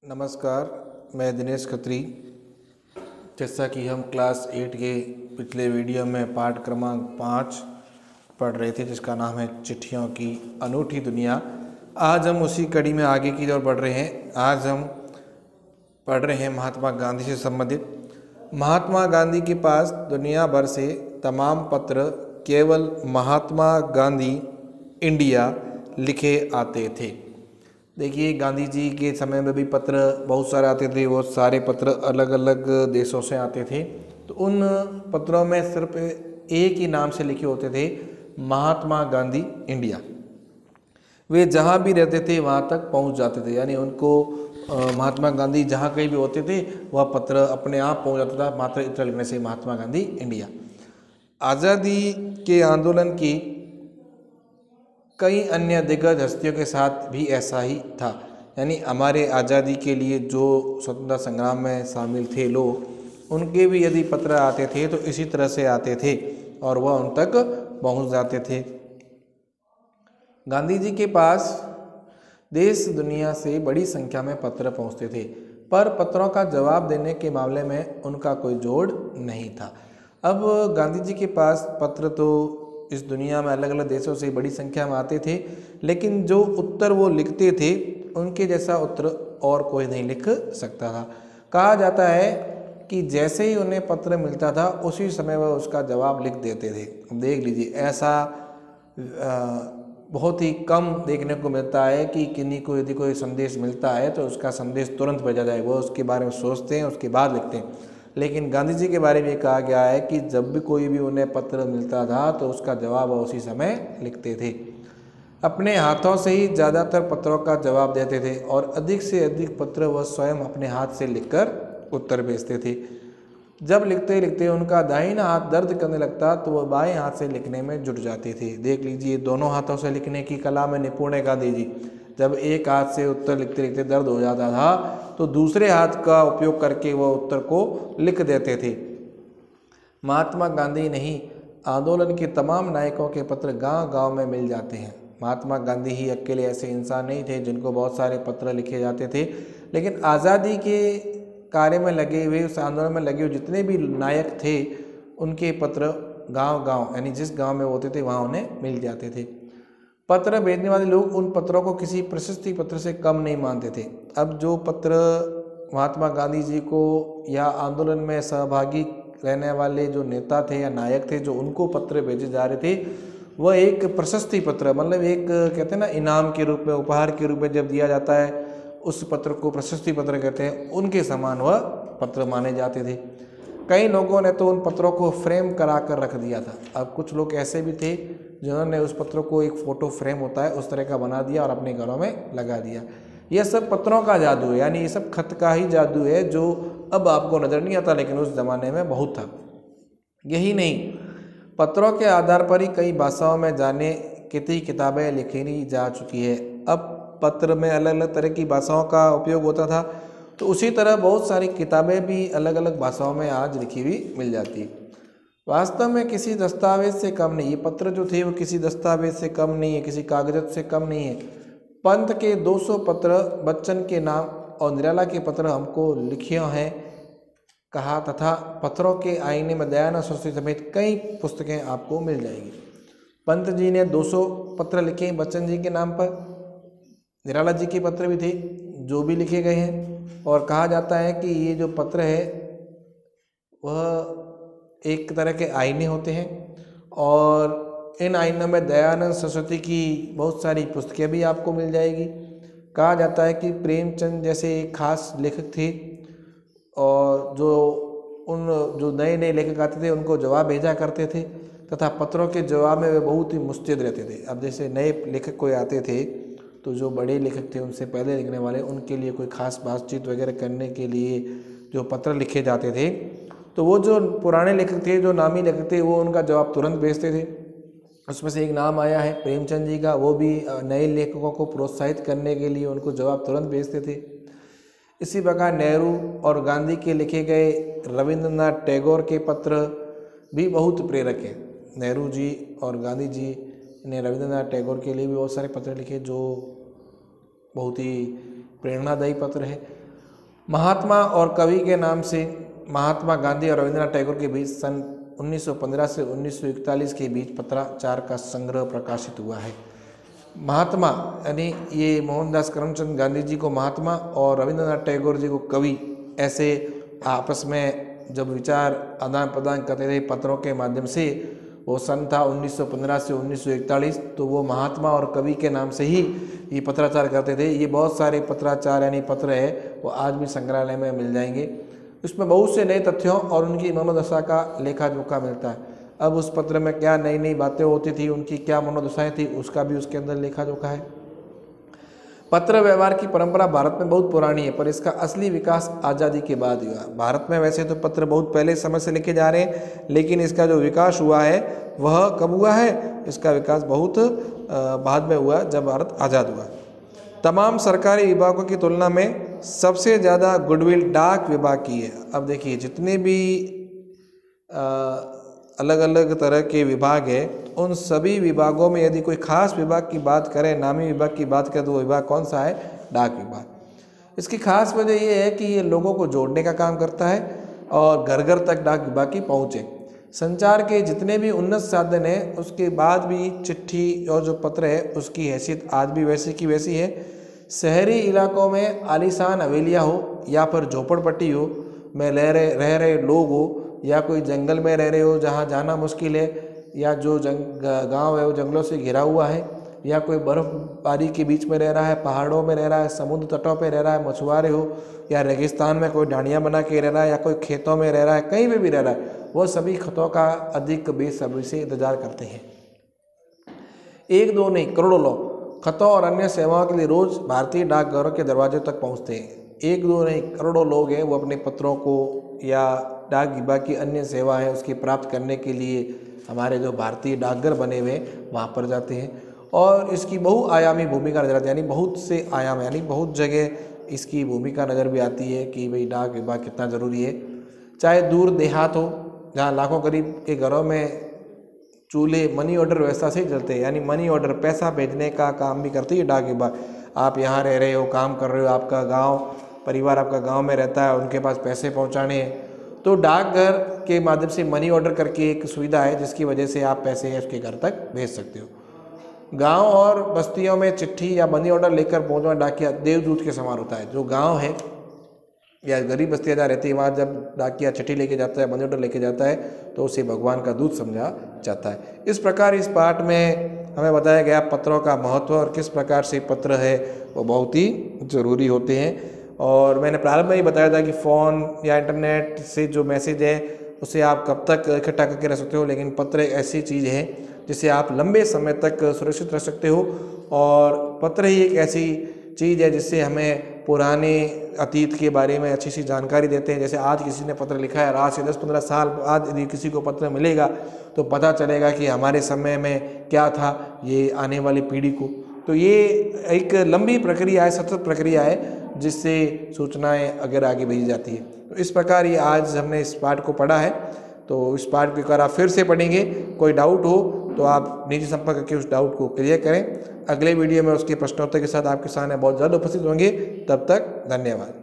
नमस्कार, मैं दिनेश खत्री। जैसा कि हम क्लास 8 के पिछले वीडियो में पाठ क्रमांक 5 पढ़ रहे थे, जिसका नाम है चिट्ठियों की अनूठी दुनिया। आज हम उसी कड़ी में आगे की ओर बढ़ रहे हैं। आज हम पढ़ रहे हैं महात्मा गांधी से संबंधित। महात्मा गांधी के पास दुनिया भर से तमाम पत्र केवल महात्मा गांधी इंडिया लिखे आते थे। देखिए, गांधी जी के समय में भी पत्र बहुत सारे आते थे। वो सारे पत्र अलग अलग देशों से आते थे। तो उन पत्रों में सिर्फ एक ही नाम से लिखे होते थे, महात्मा गांधी इंडिया। वे जहाँ भी रहते थे वहाँ तक पहुँच जाते थे, यानी उनको महात्मा गांधी जहाँ कहीं भी होते थे वह पत्र अपने आप पहुँच जाता था, मात्र इतना लिखने से महात्मा गांधी इंडिया। आज़ादी के आंदोलन की कई अन्य दिग्गज हस्तियों के साथ भी ऐसा ही था। यानी हमारे आज़ादी के लिए जो स्वतंत्रता संग्राम में शामिल थे लोग, उनके भी यदि पत्र आते थे तो इसी तरह से आते थे और वह उन तक पहुंच जाते थे। गांधी जी के पास देश दुनिया से बड़ी संख्या में पत्र पहुंचते थे, पर पत्रों का जवाब देने के मामले में उनका कोई जोड़ नहीं था। अब गांधी जी के पास पत्र तो इस दुनिया में अलग अलग देशों से बड़ी संख्या में आते थे, लेकिन जो उत्तर वो लिखते थे उनके जैसा उत्तर और कोई नहीं लिख सकता था। कहा जाता है कि जैसे ही उन्हें पत्र मिलता था उसी समय वह उसका जवाब लिख देते थे। देख लीजिए, ऐसा बहुत ही कम देखने को मिलता है कि किन्हीं को यदि कोई संदेश मिलता है तो उसका संदेश तुरंत भेजा जाए। वो उसके बारे में सोचते हैं, उसके बाद लिखते हैं। लेकिन गांधी जी के बारे में कहा गया है कि जब भी कोई भी उन्हें पत्र मिलता था तो उसका जवाब वह उसी समय लिखते थे। अपने हाथों से ही ज़्यादातर पत्रों का जवाब देते थे और अधिक से अधिक पत्र वह स्वयं अपने हाथ से लिखकर उत्तर भेजते थे। जब लिखते लिखते उनका दाहिना हाथ दर्द करने लगता तो वह बाएं हाथ से लिखने में जुट जाते थे। देख लीजिए, दोनों हाथों से लिखने की कला में निपुण है गांधी जी। जब एक हाथ से उत्तर लिखते लिखते दर्द हो जाता था तो दूसरे हाथ का उपयोग करके वह उत्तर को लिख देते थे। महात्मा गांधी नहीं, आंदोलन के तमाम नायकों के पत्र गांव गांव में मिल जाते हैं। महात्मा गांधी ही अकेले ऐसे इंसान नहीं थे जिनको बहुत सारे पत्र लिखे जाते थे, लेकिन आज़ादी के कार्य में लगे हुए, उस आंदोलन में लगे हुए जितने भी नायक थे उनके पत्र गांव गांव, यानी जिस गांव में होते थे वहाँ उन्हें मिल जाते थे। पत्र भेजने वाले लोग उन पत्रों को किसी प्रशस्ति पत्र से कम नहीं मानते थे। अब जो पत्र महात्मा गांधी जी को या आंदोलन में सहभागी रहने वाले जो नेता थे या नायक थे, जो उनको पत्र भेजे जा रहे थे, वह एक प्रशस्ति पत्र, मतलब एक कहते हैं ना, इनाम के रूप में, उपहार के रूप में जब दिया जाता है उस पत्र को प्रशस्ति पत्र कहते हैं, उनके समान वह पत्र माने जाते थे। कई लोगों ने तो उन पत्रों को फ्रेम करा कर रख दिया था। अब कुछ लोग ऐसे भी थे जिन्होंने उस पत्र को, एक फ़ोटो फ्रेम होता है उस तरह का बना दिया और अपने घरों में लगा दिया। यह सब पत्रों का जादू है, यानी ये सब खत का ही जादू है, जो अब आपको नज़र नहीं आता लेकिन उस ज़माने में बहुत था। यही नहीं, पत्रों के आधार पर ही कई भाषाओं में जाने कितनी किताबें लिखी जा चुकी है। अब पत्र में अलग अलग तरह की भाषाओं का उपयोग होता था, तो उसी तरह बहुत सारी किताबें भी अलग अलग भाषाओं में आज लिखी हुई मिल जाती है। वास्तव में किसी दस्तावेज से कम नहीं, ये पत्र जो थे वो किसी दस्तावेज से कम नहीं है, किसी कागजत से कम नहीं है। पंत के 200 पत्र, बच्चन के नाम और निराला के पत्र हमको लिखे हैं कहा, तथा पत्रों के आईने में दयानंद सरस्वती समेत कई पुस्तकें आपको मिल जाएगी। पंत जी ने 200 पत्र लिखे बच्चन जी के नाम पर, निराला जी के पत्र भी थे जो भी लिखे गए हैं, और कहा जाता है कि ये जो पत्र है वह एक तरह के आईने होते हैं और इन आईनों में दयानंद सरस्वती की बहुत सारी पुस्तकें भी आपको मिल जाएगी। कहा जाता है कि प्रेमचंद जैसे एक खास लेखक थे और जो नए नए लेखक आते थे उनको जवाब भेजा करते थे, तथा पत्रों के जवाब में वे बहुत ही मुस्तैद रहते थे। अब जैसे नए लेखक कोई आते थे तो जो बड़े लेखक थे, उनसे पहले लिखने वाले, उनके लिए कोई खास बातचीत वगैरह करने के लिए जो पत्र लिखे जाते थे, तो वो जो पुराने लेखक थे, जो नामी लेखक थे, वो उनका जवाब तुरंत भेजते थे। उसमें से एक नाम आया है प्रेमचंद जी का, वो भी नए लेखकों को प्रोत्साहित करने के लिए उनको जवाब तुरंत भेजते थे। इसी प्रकार नेहरू और गांधी के लिखे गए रविंद्रनाथ टैगोर के पत्र भी बहुत प्रेरक हैं। नेहरू जी और गांधी जी ने रविंद्रनाथ टैगोर के लिए भी बहुत सारे पत्र लिखे जो बहुत ही प्रेरणादायी पत्र है। महात्मा और कवि के नाम से महात्मा गांधी और रविंद्रनाथ टैगोर के बीच सन 1915 से 1941 के बीच पत्राचार का संग्रह प्रकाशित हुआ है। महात्मा यानी ये मोहनदास करमचंद गांधी जी को महात्मा और रविंद्रनाथ टैगोर जी को कवि, ऐसे आपस में जब विचार आदान प्रदान करते थे पत्रों के माध्यम से, वो सन था 1915 से 1941, तो वो महात्मा और कवि के नाम से ही ये पत्राचार करते थे। ये बहुत सारे पत्राचार यानी पत्र है वो आज भी संग्रहालय में मिल जाएंगे। उसमें बहुत से नए तथ्यों और उनकी मनोदशा का लेखा जोखा मिलता है। अब उस पत्र में क्या नई नई बातें होती थी, उनकी क्या मनोदशाएं थी, उसका भी उसके अंदर लेखा जोखा है। पत्र व्यवहार की परंपरा भारत में बहुत पुरानी है, पर इसका असली विकास आज़ादी के बाद हुआ। भारत में वैसे तो पत्र बहुत पहले समय से लिखे जा रहे हैं, लेकिन इसका जो विकास हुआ है वह कब हुआ है? इसका विकास बहुत बाद में हुआ जब भारत आज़ाद हुआ। तमाम सरकारी विभागों की तुलना में सबसे ज़्यादा गुडविल डाक विभाग की है। अब देखिए जितने भी अलग अलग तरह के विभाग हैं, उन सभी विभागों में यदि कोई खास विभाग की बात करें, नामी विभाग की बात करें, तो वो विभाग कौन सा है? डाक विभाग। इसकी खास वजह ये है कि ये लोगों को जोड़ने का काम करता है और घर घर तक डाक विभाग की पहुँच है। संचार के जितने भी उन्नत साधन हैं, उसके बाद भी चिट्ठी और जो पत्र है उसकी हैसियत आज भी वैसी की वैसी है। शहरी इलाकों में आलीशान हवेलियाँ हो या फिर झोपड़पट्टी हो, में रह रहे लोग हो, या कोई जंगल में रह रहे हो जहाँ जाना मुश्किल है, या जो गांव है वो जंगलों से घिरा हुआ है, या कोई बर्फबारी के बीच में रह रहा है, पहाड़ों में रह रहा है, समुद्र तटों पे रह रहा है, मछुआरे हो, या रेगिस्तान में कोई ढाणियाँ बना के रह रहा है, या कोई खेतों में रह रहा है, कहीं भी रह रहा है, वो सभी खतों का अधिक बेसब्री से इंतजार करते हैं। एक दो नहीं, करोड़ों लोग खतों और अन्य सेवाओं के लिए रोज भारतीय डाकघरों के दरवाजे तक पहुंचते हैं। एक दो नहीं, करोड़ों लोग हैं वो अपने पत्रों को या डाक विभाग की अन्य सेवा है उसकी प्राप्त करने के लिए हमारे जो भारतीय डाकघर बने हुए हैं वहाँ पर जाते हैं। और इसकी बहुआयामी भूमिका नजर आती है, यानी बहुत से आयाम, यानी बहुत जगह इसकी भूमिका नज़र भी आती है कि भाई डाक विभाग कितना ज़रूरी है। चाहे दूर देहात हो जहाँ लाखों गरीब के घरों में चूल्हे मनी ऑर्डर व्यवस्था से ही चलते हैं, यानी मनी ऑर्डर पैसा भेजने का काम भी करती है डाक विभाग। आप यहाँ रह रहे हो, काम कर रहे हो, आपका गांव परिवार आपका गांव में रहता है, उनके पास पैसे पहुँचाने हैं, तो डाकघर के माध्यम से मनी ऑर्डर करके एक सुविधा है जिसकी वजह से आप पैसे उसके घर तक भेज सकते हो। गांव और बस्तियों में चिट्ठी या मनी ऑर्डर लेकर पहुँचना डाकिया देवदूत के समान होता है। जो गाँव है या गरीब बस्तियाँ जहाँ रहती है वहाँ जब डाकिया चिट्ठी लेके जाता है, मनी ऑर्डर लेके जाता है, तो उसे भगवान का दूत समझा जाता है। इस प्रकार इस पाठ में हमें बताया गया पत्रों का महत्व और किस प्रकार से पत्र है वो बहुत ही ज़रूरी होते हैं। और मैंने प्रारंभ में ही बताया था कि फ़ोन या इंटरनेट से जो मैसेज है उसे आप कब तक इकट्ठा करके रख सकते हो, लेकिन पत्र एक ऐसी चीज़ है जिसे आप लंबे समय तक सुरक्षित रख सकते हो। और पत्र ही एक ऐसी चीज़ है जिससे हमें पुराने अतीत के बारे में अच्छी सी जानकारी देते हैं। जैसे आज किसी ने पत्र लिखा है, आज से 10-15 साल बाद यदि किसी को पत्र मिलेगा तो पता चलेगा कि हमारे समय में क्या था, ये आने वाली पीढ़ी को। तो ये एक लंबी प्रक्रिया है, सतत प्रक्रिया है जिससे सूचनाएं अगर आगे भेजी जाती है। तो इस प्रकार ये आज हमने इस पाठ को पढ़ा है। तो इस पाठ को अगर आप फिर से पढ़ेंगे, कोई डाउट हो तो आप निजी संपर्क करके उस डाउट को क्लियर करें। अगले वीडियो में उसके प्रश्नोत्तर के साथ आपके सामने बहुत ज़्यादा उपस्थित होंगे। तब तक धन्यवाद।